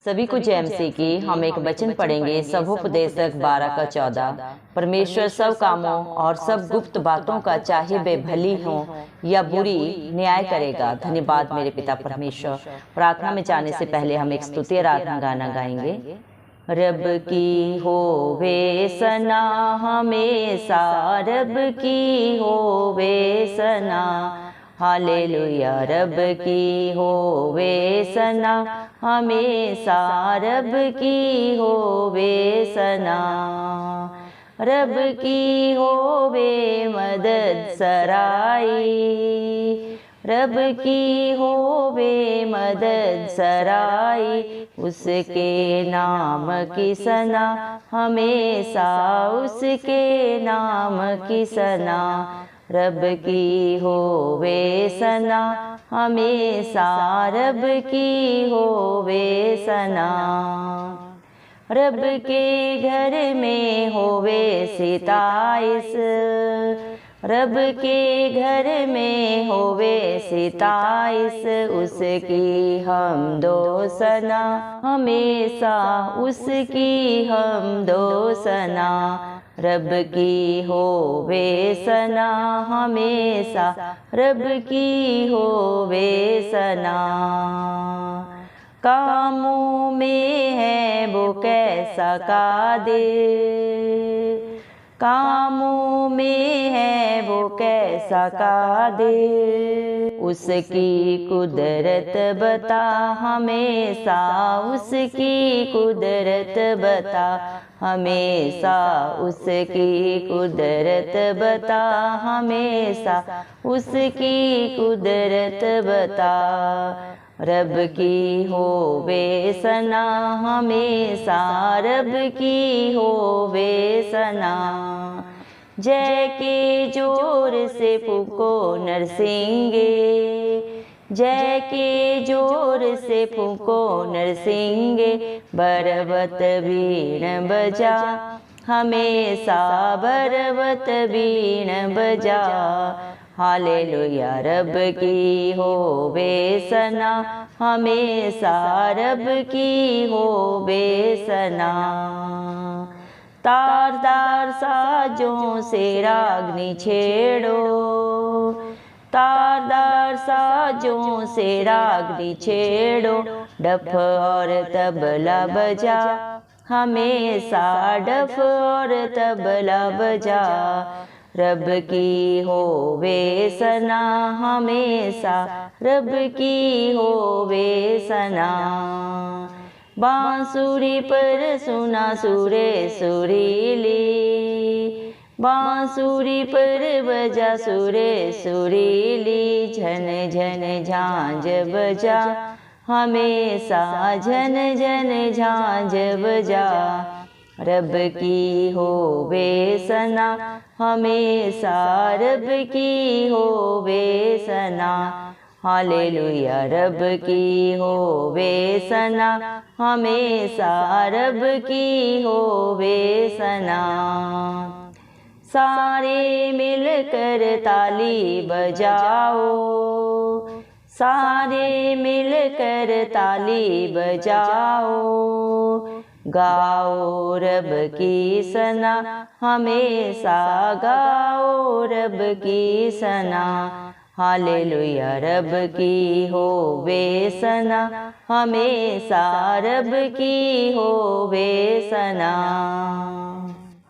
सभी को जय मसीह की। हम एक वचन पढ़ेंगे सबोपदेशक 12 का 14। परमेश्वर सब कामों और सब गुप्त बातों का चाहे वे भली हो या बुरी न्याय करेगा। धन्यवाद मेरे पिता परमेश्वर। प्रार्थना में जाने से पहले हम एक स्तुति आराधना गाना गाएंगे। रब की होवे सना हमेशा, रब की होवे सना, हालेलुया। रब की होवे सना हमेशा, रब की होवे सना। रब की होवे मदद सराई, रब की होवे मदद सराई, उसके नाम की सना हमेशा, उसके नाम की सना। रब की होवे सना हमेशा, रब की होवे सना। रब के घर में होवे सिताइश, रब के घर में होवे सिताइश, उसकी हम दो सना हमेशा, उसकी हम दो सना। रब की होवे सना हमेशा, रब की होवे सना। कामों में है वो कैसा कादिर, कामों में है वो कैसा कादिर, उसकी कुदरत बता हमेशा, उसकी कुदरत बता हमेशा, उसकी कुदरत बता हमेशा, उसकी कुदरत बता। रब की होवे सना हमेशा, रब की होवे सना। जय के जोर से फूको नरसिंगे, जय के जोर से फूको नरसिंगे, बरबत बीण बजा हमेशा, बरबत बीण बजा। हालेलुया। रब की होवे सना हमेशा, रब की होवे सना। तारदार साजों से रागनी छेड़ो, तारदार साजों से रागनी छेड़ो, डफ और तबला बजा हमेशा, डफ और तबला बजा। रब की होवे सना हमेशा, रब की होवे सना। बांसुरी पर सुना सुरे सुरीली, बांसुरी पर बजा सुरे सुरीली, झन झन झांझ बजा हमेशा, झन झन झांझ बजा। रब की होवे सना हमेशा, रब की होवे सना। हालेलुया। रब की होवे सना हमेशा, रब की होवे सना। सारे मिलकर ताली बजाओ, सारे मिलकर ताली बजाओ, गाओ रब की सना हमेशा, गाओ रब की सना। हालेलुया। रब की होवे सना हमेशा, रब की होवे सना।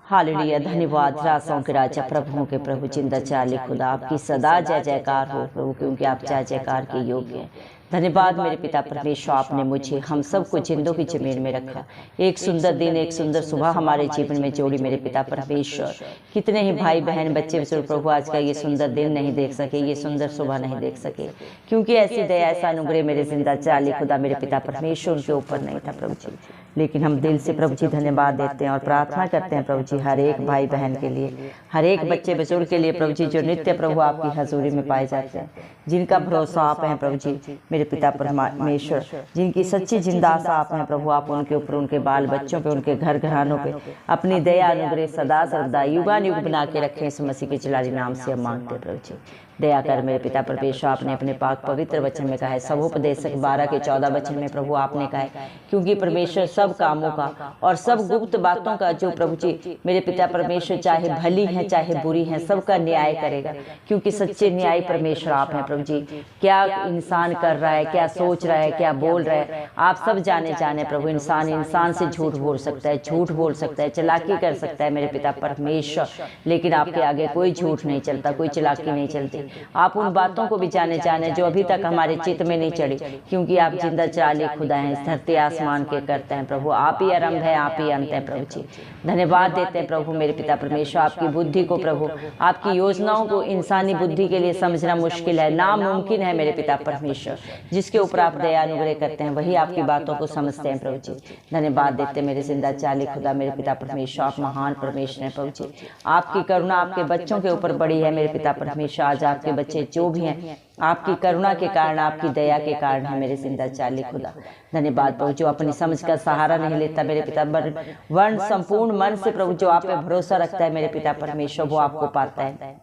हालेलुया। धन्यवाद। रासों के राजा, प्रभुओं के प्रभु, जिंदा चाली खुदा, आपकी सदा जय जयकार हो प्रभु, क्योंकि आप जय जयकार के योग्य हैं। धन्यवाद मेरे पिता परमेश्वर, आपने मुझे हम सबको जिंदों की जमीन में रखा। एक सुंदर दिन, एक सुंदर सुबह हमारे जीवन में जोड़ी मेरे पिता परमेश्वर। कितने ही भाई बहन बच्चे बुजुर्ग प्रभु आज का ये सुंदर दिन नहीं देख सके, ये सुंदर सुबह नहीं देख सके, क्योंकि ऐसी दया ऐसा अनुग्रह मेरे जिंदा चाली खुदा मेरे पिता परमेश्वर उनके ऊपर नहीं था प्रभु जी। लेकिन हम दिल से प्रभु जी धन्यवाद देते हैं और प्रार्थना करते हैं प्रभु जी हर एक भाई बहन के लिए, हर एक बच्चे बुजुर्ग के लिए प्रभु जी, जो नित्य प्रभु आपकी हजूरी में पाए जाते हैं, जिनका भरोसा आप हैं प्रभु जी मेरे पिता परमेश्वर, जिनकी सच्ची जिंदा आशा आप हैं प्रभु। आप उनके ऊपर, उनके बाल बच्चों पे, उनके घर घरानों पे अपनी दया अनुग्रह सदा सर्वदा युगान युग बना के रखें। इस मसीह के जलाली नाम से हम मांगते हैं प्रभु जी। दया कर मेरे पिता परमेश्वर, आपने अपने पाक पवित्र वचन में कहा है, सबोपदेशक 12 के 14 वचन में प्रभु आपने कहा है, क्योंकि परमेश्वर सब कामों का और सब गुप्त बातों का जो प्रभु जी मेरे पिता परमेश्वर चाहे भली है चाहे बुरी है सबका न्याय करेगा, क्योंकि सच्चे न्याय परमेश्वर आप हैं प्रभु जी। क्या इंसान कर रहा है, क्या सोच रहा है, क्या बोल रहा है, आप सब जाने प्रभु। इंसान से झूठ बोल सकता है, झूठ बोल सकता है, चालाकी कर सकता है मेरे पिता परमेश्वर, लेकिन आपके आगे कोई झूठ नहीं चलता, कोई चालाकी नहीं चलती। आप उन बातों को भी जाने जो अभी तक हमारे चित्त में नहीं चढ़ी, क्योंकि आप जिंदा चाली खुदा हैं, धरती आसमान के करते हैं प्रभु। आप ही आरंभ है, आप ही अंत है प्रभु जी। धन्यवाद देते हैं प्रभु मेरे पिता परमेश्वर, आपकी बुद्धि को प्रभु, आपकी योजनाओं को इंसानी बुद्धि के लिए समझना मुश्किल है, नामुमकिन है मेरे पिता परमेश्वर। जिसके ऊपर आप दया अनुग्रह करते हैं वही आपकी बातों को समझते हैं प्रभु जी। धन्यवाद देते हैं मेरे जिंदा चाली खुदा मेरे पिता परमेश्वर, आप महान परमेश्वर हैं प्रभु जी। आपकी करुणा आपके बच्चों के ऊपर बड़ी है मेरे पिता परमेश्वर। आज आपके बच्चे जो भी हैं आपकी करुणा के कारण, आपकी दया के कारण है मेरे जिंदा चाली खुदा। धन्यवाद प्रभु, जो अपनी समझ का सहारा नहीं लेता मेरे पिता, वर्ण संपूर्ण मन से प्रभु जो आप पे भरोसा रखता है मेरे पिता परमेश्वर, वो आपको पाता है।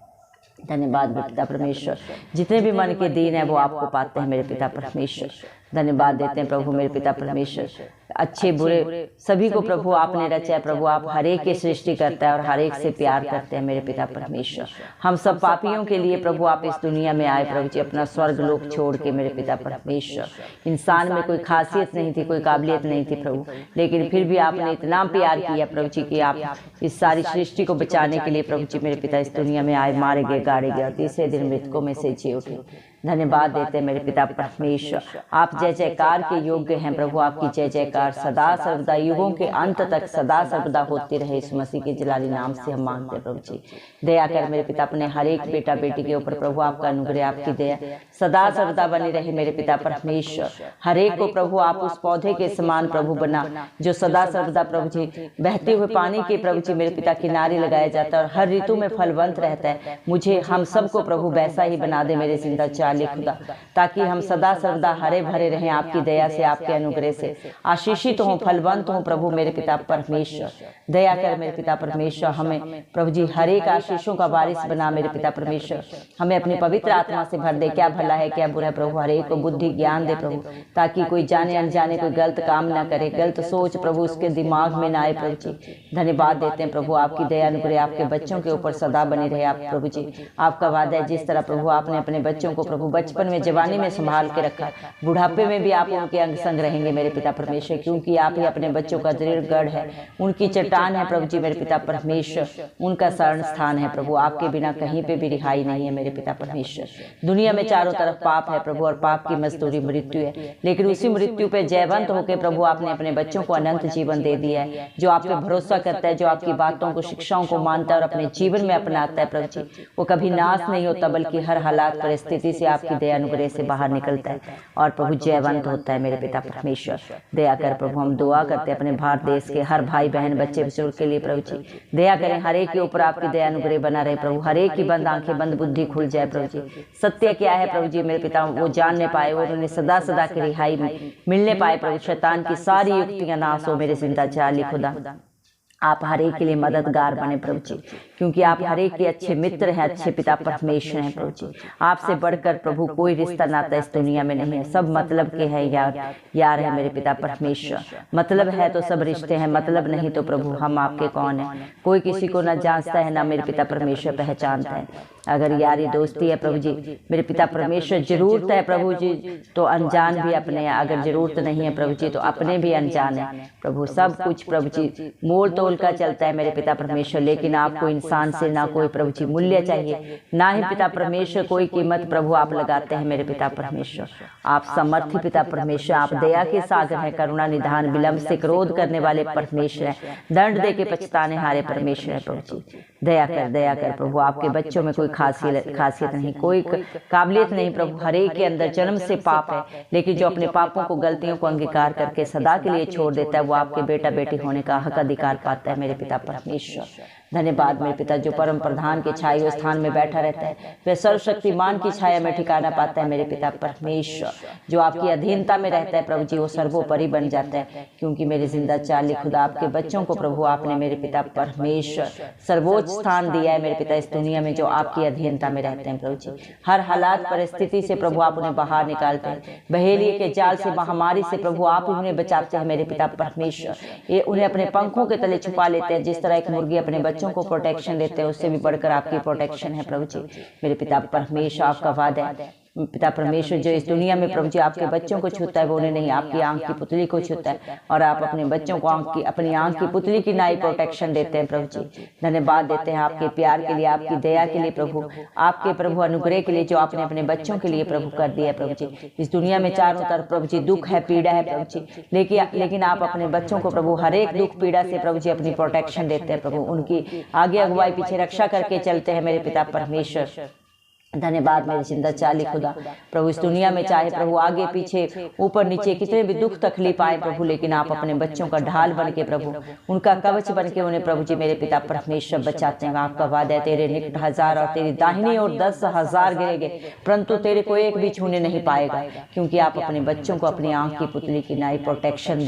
धन्यवाद मेरे पिता परमेश्वर, जितने भी मन के दीन है वो आपको पाते हैं मेरे पिता परमेश्वर। धन्यवाद देते हैं प्रभु मेरे पिता परमेश्वर। अच्छे बुरे सभी को प्रभु आपने रचा है प्रभु, आप हर एक की सृष्टि करता है और हर एक से प्यार करते हैं मेरे पिता परमेश्वर। हम सब पापियों के लिए प्रभु आप इस दुनिया में आए प्रभु जी, अपना स्वर्ग लोक छोड़ के मेरे पिता परमेश्वर। इंसान में कोई खासियत नहीं थी, कोई काबिलियत नहीं थी प्रभु, लेकिन फिर भी आपने इतना प्यार किया प्रभु जी कि आप इस सारी सृष्टि को बचाने के लिए प्रभु जी मेरे पिता इस दुनिया में आए, मारे गए, गाड़े गए, तीसरे दिन मृतकों में से जी उठे। धन्यवाद देते हैं मेरे पिता परमेश्वर, आप जय जयकार के योग्य हैं प्रभु। आपकी जय जयकार सदा सर्वदा युगों के अंत तक सदा सर्वदा होती रहे, इस मसीह के जलाली नाम से हम मांगते हैं प्रभु जी। दया कर मेरे पिता अपने हर एक बेटा बेटी के ऊपर प्रभु आपका अनुग्रह, आपकी दया सदा सर्वदा बनी रहे मेरे पिता परमेश्वर। हर एक को प्रभु आप उस पौधे के समान प्रभु बना जो सदा सर्वदा प्रभु जी बहते हुए पानी के प्रभु जी मेरे पिता किनारे लगाया जाता है और हर ऋतु में फलवंत रहता है। मुझे हम सबको प्रभु वैसा ही बना दे मेरे जिंदा चाली खुदा, ताकि हम सदा सर्वदा हरे भरे रहें आपकी दया से, आपके अनुग्रह से, आशीषित हों, फलवंत हों प्रभु मेरे पिता परमेश्वर। दया कर मेरे पिता परमेश्वर, हमें प्रभु जी हर एक आशीषों का वारिस बना मेरे पिता परमेश्वर। हमें अपनी पवित्र आत्मा से भर दे, क्या भला है क्या बुरा है प्रभु, हर एक को बुद्धि ज्ञान दे प्रभु, ताकि कोई जाने अनजाने कोई गलत काम ना करे, गलत सोच प्रभु उसके दिमाग में ना आए प्रभु जी। धन्यवाद देते हैं प्रभु, आपकी दया अनुग्रह आपके बच्चों के ऊपर सदा बनी रहे आप प्रभु जी। आपका वादा है जिस तरह प्रभु आपने अपने बच्चों को प्रभु बचपन में जवानी में संभाल के रखा, बुढ़ापे में भी आप उनके अंग संग रहेंगे मेरे पिता परमेश्वर, क्योंकि आप ही अपने बच्चों का दृढ़ गढ़ है, उनकी चट्टान है प्रभु जी मेरे पिता परमेश्वर, उनका शरण स्थान है प्रभु। आपके बिना कहीं पे भी रिहाई नहीं है मेरे पिता परमेश्वर। दुनिया में चारों तरफ पाप है प्रभु और पाप की मजदूरी मृत्यु है, लेकिन उसी मृत्यु पे जयवंत होकर प्रभु आपने अपने बच्चों को अनंत जीवन दे दिया है। जो आप पे भरोसा करता है, जो आपकी बातों को शिक्षाओं को मानता है और अपने जीवन में अपनाता है प्रभु जी, वो कभी नाश नहीं होता बल्कि हर हालात परिस्थिति से आपकी दया अनुग्रह से बाहर निकलता है और प्रभु जयवंत होता है मेरे पिता परमेश्वर। दया कर प्रभु, हम दुआ करते हैं अपने भारत देश के हर भाई बहन बच्चे बुजुर्ग के लिए प्रभु जी। दया करें, हर एक के ऊपर आपकी दया अनुग्रह बना रहे प्रभु, हर एक की बंद आंखें बंद बुद्धि खुल जाए प्रभु जी। सत्य क्या है प्रभु जी मेरे पिता वो जानने पाए और उन्हें सदा सदा की रिहाई मिलने पाए प्रभु। शैतान की सारी युक्तियां नाश हो मेरे जिंदा चाली खुदा। आप हर एक के लिए मददगार बने प्रभु जी, क्योंकि आप हर एक के अच्छे मित्र हैं, अच्छे पिता परमेश्वर हैं प्रभु जी। आपसे बढ़कर प्रभु कोई रिश्ता नाता इस दुनिया में नहीं है, सब मतलब के हैं यार है मेरे पिता परमेश्वर। मतलब है तो सब रिश्ते हैं, मतलब नहीं तो प्रभु हम आपके कौन हैं। कोई किसी को ना जांचता है ना मेरे पिता परमेश्वर पहचानता है। अगर यारी दोस्ती है प्रभु जी मेरे पिता परमेश्वर, जरूरत है प्रभु जी तो अनजान भी अपने हैं, अगर जरूरत नहीं है प्रभु जी तो अपने भी अनजान है प्रभु। सब कुछ प्रभु जी मोल तोल का चलता है मेरे पिता परमेश्वर, लेकिन आपको इंसान से ना कोई प्रभु जी मूल्य चाहिए, ना ही पिता परमेश्वर कोई कीमत प्रभु आप लगाते हैं मेरे पिता परमेश्वर। आप समर्थी पिता परमेश्वर, आप दया के सागर हैं, करुणा निधान विलंब से क्रोध करने वाले परमेश्वर हैं, दंड दे के पछताने हारे परमेश्वर है प्रभु जी। दया कर प्रभु, आपके बच्चों में कोई खासियत नहीं, कोई काबिलियत नहीं प्रभु, हर एक के अंदर जन्म से पाप है, लेकिन जो अपने पापों को गलतियों को अंगीकार करके सदा के लिए छोड़ देता है वो आपके बेटा बेटी होने का हक अधिकार पाता है मेरे पिता परमेश्वर। धन्यवाद मेरे पिता, जो परम प्रधान के छाए हुए स्थान में बैठा रहता है वह सर्वशक्तिमान की छाया में ठिकाना पाता है मेरे पिता परमेश्वर। जो आपकी अधीनता में रहता है प्रभु जी वो सर्वोपरि बन जाता है, क्योंकि मेरे जिंदा चाली खुदा आपके बच्चों को प्रभु आपने मेरे पिता परमेश्वर सर्वोच्च स्थान दिया है मेरे पिता इस दुनिया में, जो आपकी अधीनता में रहते हैं प्रभु जी। हर हालात परिस्थिति से प्रभु आप उन्हें बाहर निकालते हैं, बहेलिए के जाल से महामारी से प्रभु आप उन्हें बचाते हैं मेरे पिता परमेश्वर। ये उन्हें अपने पंखों के तले छुपा लेते हैं, जिस तरह एक मुर्गी अपने बच्चों को प्रोटेक्शन देते हैं उससे भी बढ़कर आपकी प्रोटेक्शन है प्रभु जी। मेरे पिता परमेश्वर आपका वादा है पिता परमेश्वर, जो इस दुनिया में प्रभु जी आपके बच्चों को छूता है वो उन्हें नहीं आपकी आंख की पुतली को छूता है, और आप अपने बच्चों को अपनी आंख की पुतली की नाई प्रोटेक्शन देते हैं प्रभु जी। धन्यवाद देते हैं आपके प्यार के लिए, आपकी दया के लिए प्रभु, आपके प्रभु अनुग्रह के लिए जो आपने अपने बच्चों के लिए प्रभु कर दिया प्रभु जी। इस दुनिया में चारों तरफ प्रभु जी दुख है, पीड़ा है प्रभु जी, लेकिन आप अपने बच्चों को प्रभु हर एक दुख पीड़ा से प्रभु जी अपनी प्रोटेक्शन देते हैं प्रभु, उनकी आगे अगुवाई पीछे रक्षा करके चलते हैं मेरे पिता परमेश्वर। धन्यवाद मेरे जिंदा चाली खुदा प्रभु, इस दुनिया में चाहे प्रभु आगे पीछे ऊपर नीचे कितने भी दुख तकलीफ आए प्रभु, लेकिन आप अपने बच्चों का ढाल बन के प्रभु, उनका कवच बन के उन्हें प्रभु जी मेरे पिता परमेश्वर बचाते हैं। आपका वादा है तेरे निकट 1000 और तेरी दाहिनी ओर 10,000 गिरेंगे परंतु तेरे को एक भी छूने नहीं पाएगा, क्योंकि आप अपने बच्चों को अपनी आंख की पुतली की नाई प्रोटेक्शन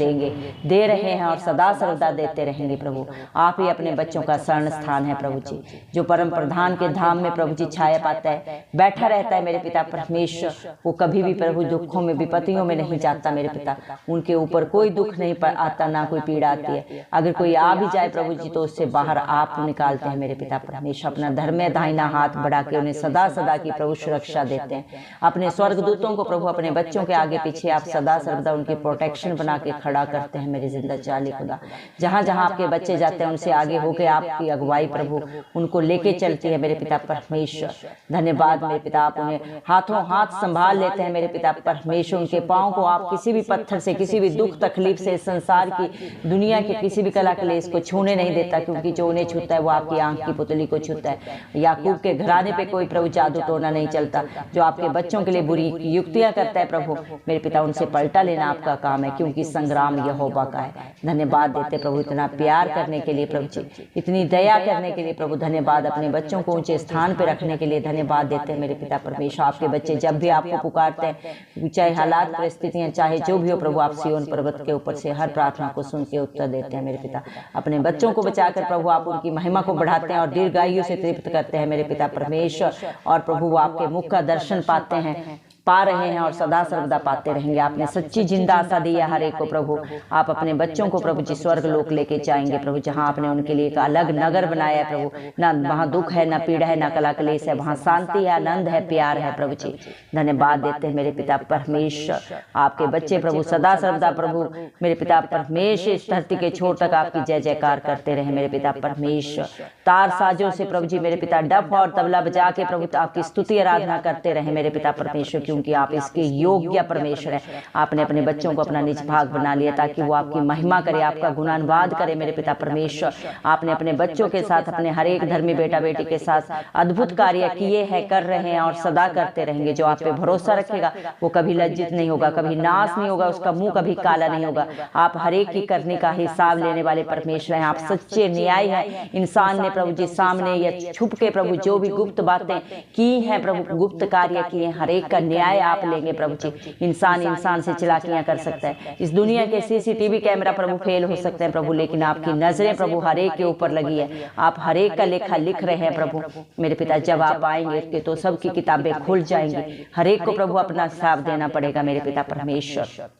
दे रहे हैं और सदा सर्वदा देते रहेंगे प्रभु। आप ही अपने बच्चों का शरण स्थान है प्रभु जी, जो परम प्रधान के धाम में प्रभु जी छाया पाता है, बैठा रहता है मेरे पिता परमेश्वर। वो कभी भी प्रभु दुखों में विपत्तियों में नहीं जाता मेरे पिता, उनके ऊपर कोई दुख नहीं आता, ना कोई पीड़ा आती है। अगर कोई आ भी जाए प्रभु जी तो उससे बाहर आप निकालते हैं मेरे पिता परमेश्वर। अपना धर्म दाहिना हाथ बढ़ा के उन्हें सदा सदा की प्रभु सुरक्षा देते हैं। अपने स्वर्गदूतों को प्रभु अपने बच्चों के आगे पीछे आप सदा सर्वदा उनकी प्रोटेक्शन बना के खड़ा करते हैं मेरे जिंदा चाली खुदा। जहाँ जहाँ आपके बच्चे जाते हैं उनसे आगे होके आपकी अगुवाई प्रभु उनको लेके चलती है मेरे पिता परमेश्वर। धन्यवाद मेरे पिता, आप उन्हें हाथों हाथ संभाल लेते हैं मेरे पिता परमेश्वर। उनके पाँव को आप किसी भी पत्थर से, किसी भी दुख तकलीफ से, संसार की दुनिया के किसी भी कला कलेश को छूने नहीं देता, क्योंकि जो उन्हें छूता है वो आपकी आंख की पुतली को छूता है। याकूब के घराने पे कोई प्रभु जादू टोना नहीं चलता। जो आपके बच्चों के लिए बुरी युक्तियां करता है प्रभु मेरे पिता, उनसे पलटा लेना आपका काम है, क्योंकि संग्राम यहोवा का है। धन्यवाद देते प्रभु इतना प्यार करने के लिए प्रभु जी, इतनी दया करने के लिए प्रभु। धन्यवाद अपने बच्चों को ऊंचे स्थान पे रखने के लिए धन्यवाद देते हैं मेरे पिता परमेश्वर। आपके बच्चे जब भी आपको पुकारते हैं, चाहे हालात परिस्थितियां चाहे जो भी हो प्रभु, आप सिय्योन पर्वत के ऊपर से हर प्रार्थना को सुन के उत्तर देते हैं मेरे पिता। अपने बच्चों को बचाकर प्रभु आप उनकी महिमा को बढ़ाते हैं और दीर्घायु से तृप्त करते हैं मेरे पिता परमेश्वर। और प्रभु वो आपके मुख का दर्शन पाते हैं, पा रहे हैं और सदा सर्वदा पाते रहेंगे। आपने सच्ची जिंदा आशा दी है हर एक को प्रभु। आप अपने बच्चों को प्रभु जी स्वर्ग लोक लेके जाएंगे प्रभु, जहां आपने उनके लिए एक अलग नगर बनाया है प्रभु। ना वहां दुख है, ना पीड़ा है, ना कला कलेश है, वहां शांति है, आनंद है, प्यार है प्रभु जी। धन्यवाद देते हैं मेरे पिता परमेश्वर। आपके बच्चे प्रभु सदा सर्वदा प्रभु मेरे पिता परमेश्वर इस धरती के छोर तक आपकी जय जयकार करते रहे मेरे पिता परमेश्वर। तार साजों से प्रभु जी मेरे पिता डफ और तबला बजा के प्रभु आपकी स्तुति आराधना करते रहे मेरे पिता परमेश्वर, क्योंकि आप इसके योग्य परमेश्वर हैं। आपने अपने बच्चों को अपना निज भाग बना लिया ताकि वो आपकी महिमा करे, आपका गुणानुवाद करे मेरे पिता परमेश्वर। आपने अपने बच्चों के साथ, अपने हर एक धर्मी बेटा बेटी के साथ अद्भुत कार्य किए हैं, कर रहे हैं और सदा करते रहेंगे। जो आप पे भरोसा रखेगा वो कभी लज्जित नहीं होगा, कभी नाश नहीं होगा, उसका मुंह कभी काला नहीं होगा। आप हर एक की करने का हिसाब लेने वाले परमेश्वर हैं। आप सच्चे न्याय हैं। इंसान ने प्रभु जी सामने या छुप के प्रभु जो भी गुप्त बातें की हैं प्रभु, गुप्त कार्य किए, हर एक का न्याय आप लेंगे प्रभु जी। इंसान से चालाकियां कर सकता है, इस दुनिया के सीसीटीवी कैमरा प्रभु फेल हो सकते हैं प्रभु, लेकिन आपकी नजरें प्रभु हर एक के ऊपर लगी है। आप हर एक का लेखा लिख रहे हैं प्रभु मेरे पिता। जब आप आएंगे तो सबकी किताबें खुल जाएंगी, हर एक को प्रभु अपना हिसाब देना पड़ेगा मेरे पिता परमेश्वर।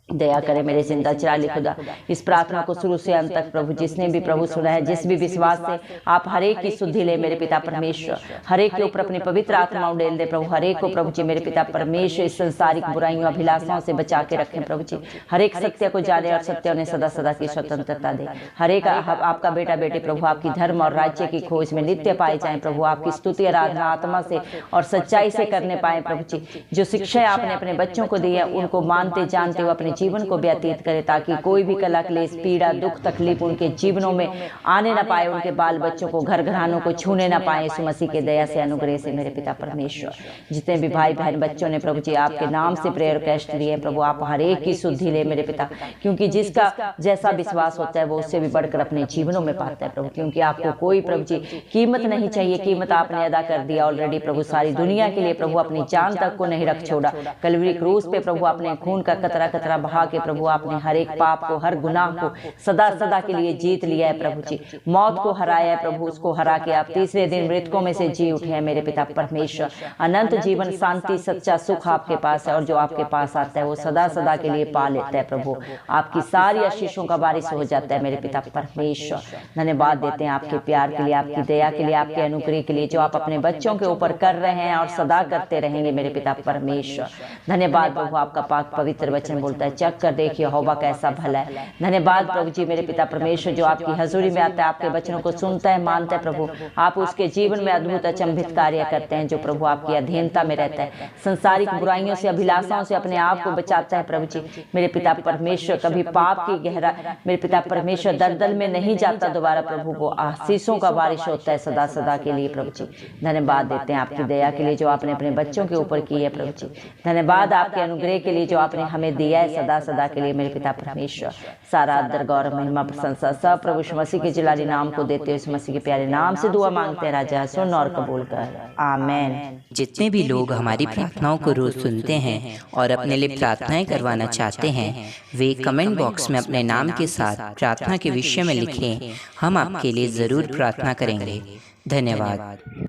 दया करे मेरे जिंदा चिराली खुदा। इस प्रार्थना को शुरू से अंत तक प्रभु जिसने भी प्रभु सुना है, जिस भी विश्वास से आप हर एक की शुद्धि ले मेरे पिता परमेश्वर। हर एक के ऊपर अपनी पवित्र आत्मा उड़ेल दे प्रभु। हर एक को प्रभु जी मेरे पिता परमेश्वर इस संसारिक बुराइयों अभिलाषाओं से बचा के रखें प्रभु जी। हर एक सत्य को जाने और सत्य उन्हें सदा सदा की स्वतंत्रता दे। हर एक आपका बेटा बेटी प्रभु आपकी धर्म और राज्य की खोज में नित्य पाए जाए प्रभु। आपकी स्तुति आराधना आत्मा से और सच्चाई से करने पाए प्रभु जी। जो शिक्षा आपने अपने बच्चों को दी है उनको मानते जानते हुए अपने जीवन को व्यतीत करें, ताकि कोई भी कलह, क्लेश, पीड़ा, दुख, तकलीफ उनके जीवनों में आने ना पाए, उनके बाल बच्चों को, घर घरानों को छूने ना पाए। यीशु मसीह के दया से, अनुग्रह से मेरे पिता परमेश्वर, जितने भी भाई बहन बच्चों ने प्रभु जी आपके नाम से प्रेयर रिक्वेस्ट लिए प्रभु, आप हर एक की शुद्धि ले मेरे पिता, क्योंकि जिसका जैसा विश्वास होता है वो उससे भी बढ़कर अपने जीवनों में पाता है प्रभु, क्योंकि आपको कोई प्रभु जी कीमत नहीं चाहिए, कीमत आपने अदा कर दिया ऑलरेडी प्रभु, सारी दुनिया के लिए प्रभु, अपनी जान तक को नहीं रख छोड़ा। कलवरी क्रूस पे प्रभु अपने खून का कतरा कतरा बहा के प्रभु आपने हर एक पाप को, हर गुनाह को सदा सदा के लिए जीत लिया है प्रभु जी, मौत को हराया है प्रभु, उसको हरा के आप तीसरे दिन मृतकों में से जी उठे हैं मेरे पिता परमेश्वर। अनंत जीवन, शांति, सच्चा सुख आपके पास है, और जो आपके पास आता है वो सदा सदा के लिए पा लेता है प्रभु, आपकी सारी आशीषों का बारिश हो जाता है मेरे पिता परमेश्वर। धन्यवाद देते हैं आपके प्यार के लिए, आपकी दया के लिए, आपके अनुग्रह के लिए, जो आप अपने बच्चों के ऊपर कर रहे हैं और सदा करते रहेंगे मेरे पिता परमेश्वर। धन्यवाद प्रभु, आपका पाक पवित्र वचन बोलता है, चख कर देखिए यहोवा कैसा भला है। धन्यवाद प्रभु जी मेरे पिता परमेश्वर, जो आपकी हजूरी में आता है, आपके वचनों को सुनता है, मानता है प्रभु, आप उसके जीवन में अद्भुत अचंभित कार्य करते हैं, जो प्रभु आपकी अधीनता में रहता है, संसारिक बुराइयों से, अभिलाषाओं से अपने आप को बचाता है प्रभु जी मेरे पिता परमेश्वर, कभी पाप की गहरा मेरे पिता परमेश्वर दलदल में नहीं जाता दोबारा प्रभु, वो आशीषों का बारिश होता है सदा सदा के लिए प्रभु जी। धन्यवाद देते हैं आपकी दया के लिए, जो आपने अपने बच्चों के ऊपर की है प्रभु जी। धन्यवाद आपके अनुग्रह के लिए, जो आपने हमें दिया है सदा सदा के लिए मेरे पिता परमेश्वर। सारा आदर, गौरव, महिमा, प्रशंसा सब प्रभु यीशु मसीह के जलाली नाम को देते हो, इस मसीह के प्यारे नाम से दुआ मांगते हैं राजा, सुन और कबूल कर, आमीन। जितने भी लोग हमारी प्रार्थनाओं को रोज सुनते हैं और अपने लिए प्रार्थनाएं करवाना चाहते हैं, वे कमेंट बॉक्स में अपने नाम के साथ प्रार्थना के विषय में लिखें, हम आपके लिए जरूर प्रार्थना करेंगे। धन्यवाद।